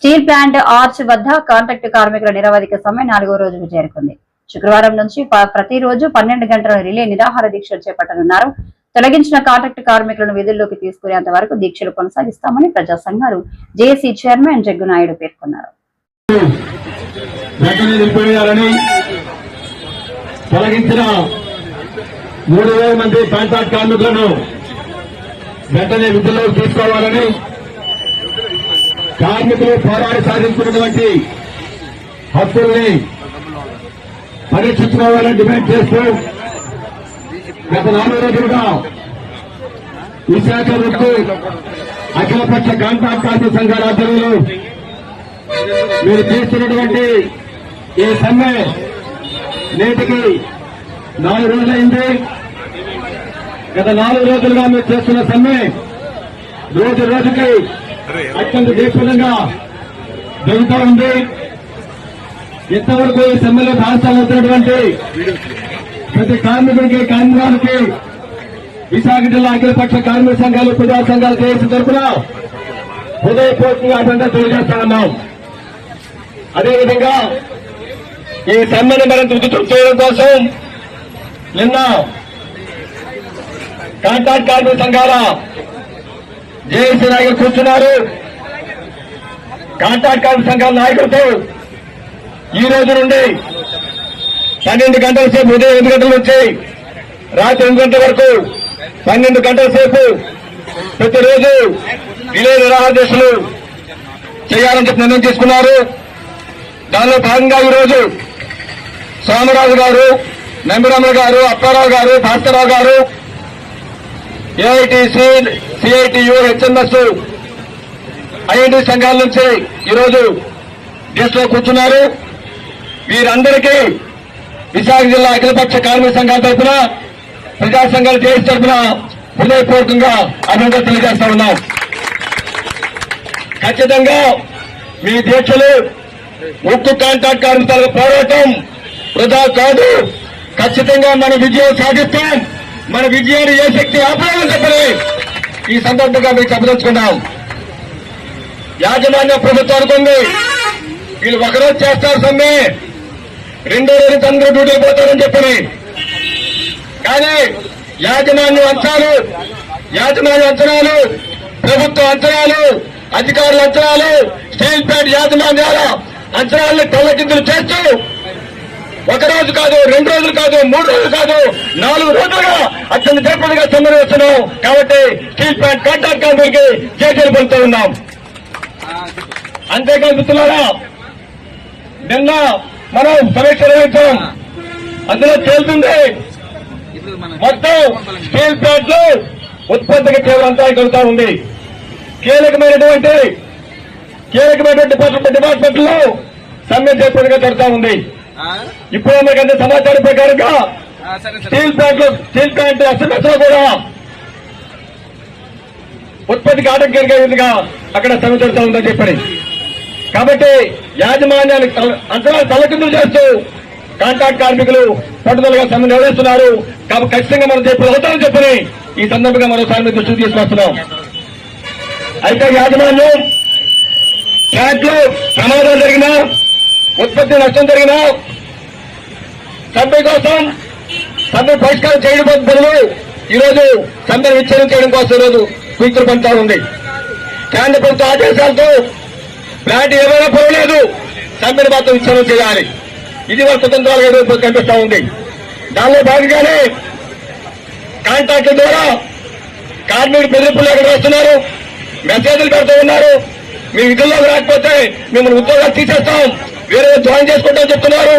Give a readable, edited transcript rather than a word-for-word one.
Steel plant arch వద్ద contract కార్మికుల నిరవధిక సమ్మె 4వ రోజుకు చేరుకుంది. శుక్రవారం నుంచి ప్రతిరోజు 12 గంటల రిలే నిరాహార దీక్షలు చేపట్టనున్నారు. తొలగించిన కాంట్రాక్టు కార్మికులను విధుల్లోకి తీసుకునేంత వరకు దీక్షలు కొనసాగిస్తామని ప్రజా సంఘాలు జేఏసీ చైర్మన్ జగ్గునాయుడు పేర్కొన్నారు. తొలగించిన 3,000 మంది కాంట్రాక్ట్ కార్మికులను వెంటనే విధుల్లోకి తీసుకోవాలని కార్మికులు పోరాడి సాధించినటువంటి హక్కుల్ని పరీక్షించుకోవాలని డిమాండ్ చేస్తూ గత 4 రోజులుగా విశాఖ ఉక్కు అఖిలపక్ష కాంట్రాక్ట్ కార్మిక సంఘాల ఆధ్వర్యంలో మీరు చేస్తున్నటువంటి ఈ సమ్మె నేటికి 4 రోజులైంది. గత 4 రోజులుగా మీరు చేస్తున్న సమ్మె రోజు రోజుకి అత్యంత దీక్షంగా జరుగుతూ ఉంది. ఇంతవరకు ఈ సమ్మెలో భాగస్వామ్యమైనటువంటి ప్రతి కార్మికుడికి కార్మికురానికి విశాఖ జిల్లా అఖిలపక్ష కార్మిక సంఘాలు ప్రజా సంఘాలు చేసిన తరఫున హృదయపూర్వకంగా అభినందన తెలియజేస్తా ఉన్నాం. అదేవిధంగా ఈ సమ్మెను మరింత ఉధృతం చేయడం కోసం నిన్న కాంట్రాక్ట్ కార్మిక సంఘాల జేఏసీ నాయకులు కూర్చున్నారు. కాంట్రాక్ట్ కార్మిక సంఘాల నాయకులతో ఈ రోజు నుండి 12 గంటల సేపు ఉదయం 8 గంటల నుంచి రాత్రి 8 గంటల వరకు 12 గంటల సేపు ప్రతిరోజు రిలే నిరాహార దీక్షలు చేయాలని చెప్పి నిర్ణయం తీసుకున్నారు. దానిలో భాగంగా ఈరోజు సోమరాజు గారు, నంబిరామ గారు, అప్పారావు గారు, భాస్కరరావు గారు, ఏఐటీసీ, సిఐటియు, హెచ్ఎంఎస్, ఐఎన్టీ సంఘాల నుంచి ఈరోజు దీక్షలో కూర్చున్నారు. వీరందరికీ విశాఖ జిల్లా అఖిలపక్ష కార్మిక సంఘాల తరఫున ప్రజా సంఘాలు జేఏసీ తరఫున హృదయపూర్వకంగా అభినందన తెలియజేస్తా ఉన్నాం. ఖచ్చితంగా మీ దీక్షలు ఉక్కు కాంట్రాక్ట్ కార్మికుల పోరాటం వృధా కాదు. ఖచ్చితంగా మన విజయం సాధిస్తాం. మన విజయాన్ని ఏ శక్తి ఆపలేమని చెప్పని ఈ సందర్భంగా మీకు చెప్పదలుచుకున్నాం. యాజమాన్య ప్రభుత్వం అనుకుంది వీళ్ళు ఒకరోజు చేస్తారు సమ్మె, 2వ రోజు అందరూ డ్యూటీ పోతారని చెప్పని. కానీ యాజమాన్య అంచనాలు, ప్రభుత్వ అంచనాలు, అధికారుల అంచనాలు, స్టీల్ ప్లాంట్ యాజమాన్యాల అంచనాలను తలకిందులు చేస్తూ 1 రోజు కాదు, 2 రోజులు కాదు, 3 రోజులు కాదు, 4 రోజులుగా అత్యంత తీవ్రంగా సమ్మె వేస్తున్నాం. కాబట్టి స్టీల్ ప్లాంట్ కాంట్రాక్ట్ కార్మికులకి జేజేలు పలుకుతూ ఉన్నాం. అంతేకాదు మిత్రులారా, నిన్న మనం సమీక్ష నిర్వహించాం. అందులో తేలుతుంది మొత్తం స్టీల్ ప్లాంట్ లో ఉత్పత్తికి తీవ్ర అంతరాయం కలుగుతా ఉంది. కీలకమైనటువంటి డిపార్ట్మెంట్ లో సమ్మె చేపట్టుగా జరుగుతూ ఉంది. ఇప్పుడు మనకంటే సమాచారం ప్రకారంగా స్టీల్ ప్లాంట్ ఎస్ఎంఎస్ లో కూడా ఉత్పత్తికి ఆటంకంగా అక్కడ సమ్మె జరుగుతూ ఉందని చెప్పని. కాబట్టి యాజమాన్యానికి అంచనాలు తలకిందులు చేస్తూ కాంట్రాక్ట్ కార్మికులు పట్టుదలగా సమ్మె నిర్వహిస్తున్నారు. కాబట్టి ఖచ్చితంగా మనం అవుతామని చెప్పని ఈ సందర్భంగా మరోసారి మీరు దృష్టికి తీసుకొస్తున్నాం. అయితే యాజమాన్యం ప్లాంట్లో ప్రమాదం జరిగినా, ఉత్పత్తి నష్టం జరిగినా సమ్మె కోసం సమ్మె పరిష్కారం చేయడం బదులు ఈరోజు సమ్మె విచ్ఛేదం చేయడం కోసం ఈరోజు కుయుక్తులు పంచుతా ఉంది. కేంద్ర ప్రభుత్వ ఆదేశాలతో ప్లాంట్ ఏమైనా పర్వాలేదు, సమ్మెను మాత్రం విచ్ఛేదం చేయాలి. ఇది వాళ్ళ కుతంత్రాలుగా కనిపిస్తా ఉంది. దానిలో భాగంగానే కాంట్రాక్టుల ద్వారా కార్మికులు బెదిరింపులు ఎక్కడ వస్తున్నారు, మెసేజ్లు పెడుతూ ఉన్నారు. మీ విధుల్లోకి రాకపోతే మిమ్మల్ని ఉద్యోగాలు తీసేస్తాం, వేరే జాయిన్ చేసుకుంటామని చెప్తున్నారు.